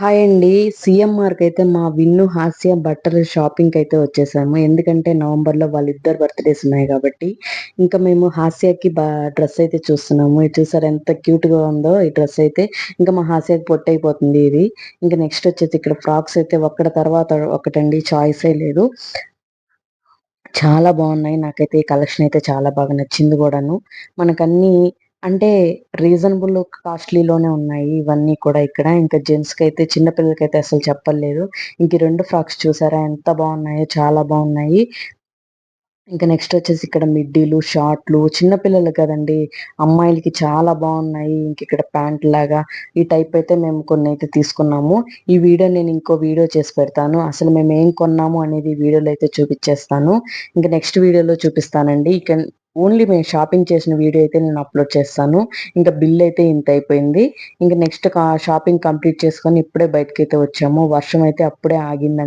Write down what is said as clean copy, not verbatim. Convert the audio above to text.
Hi అండి. సీఎంఆర్‌కైతే మా విన్ను, హాస్య బట్టలు షాపింగ్‌కైతే వచ్చేసాము. ఎందుకంటే నవంబర్‌లో వాళ్ళిద్దరి బర్త్‌డేస్ ఉన్నాయి కాబట్టి. ఇంకా మేము హాస్యకి డ్రెస్ అయితే చూస్తున్నాము. ఇది చూసారా ఎంత క్యూట్‌గా ఉందో ఈ డ్రెస్ అయితే. ఇంకా మా హాస్యకి పొట్టయిపోతుంది ఇది. ఇంకా నెక్స్ట్ వచ్చేసి ఇక్కడ ఫ్రాక్స్ అయితే ఒక్కటి తర్వాత ఒకటండి, చాయిసే లేదు. చాలా బావున్నాయి. నాకైతే ఈ కలెక్షన్ అయితే చాలా బాగా నచ్చింది గూడాను. మనకన్నీ అంటే రీజనబుల్ కాస్ట్‌లీలోనే ఉన్నాయి ఇవన్నీ కూడా ఇక్కడ. ఇంకా జెంట్స్‌కైతే చిన్న పిల్లలకైతే అసలు చెప్పలేదు. ఇంక ఈ 2 ఫ్రాక్స్ చూసారా ఎంత బావున్నాయో, చాలా బావున్నాయి. ఇంకా నెక్స్ట్ వచ్చేసి ఇక్కడ మిడ్డీలు, షార్ట్‌లు చిన్న పిల్లలు కదండీ! అమ్మాయిలకి చాలా బావున్నాయి. ఇంకిక్కడ ప్యాంట్‌లాగా ఈ టైప్ అయితే మేము కొన్నైతే తీసుకున్నాము. ఈ వీడియో నేను ఇంకో వీడియో చేసి పెడతాను. అసలు మేమేం కొన్నాము అనేది వీడియోలో అయితే చూపిచ్చేస్తాను. ఇంక నెక్స్ట్ వీడియోలో చూపిస్తానండి. ఓన్లీ మేము షాపింగ్ చేసిన వీడియో అయితే నేను అప్‌లోడ్ చేస్తాను. ఇంక బిల్ అయితే ఇంతయిపోయింది. ఇంక నెక్స్ట్ షాపింగ్ కంప్లీట్ చేసుకొని ఇప్పుడే బయటికైతే వచ్చాము. వర్షం అయితే అప్పుడే ఆగిందండి.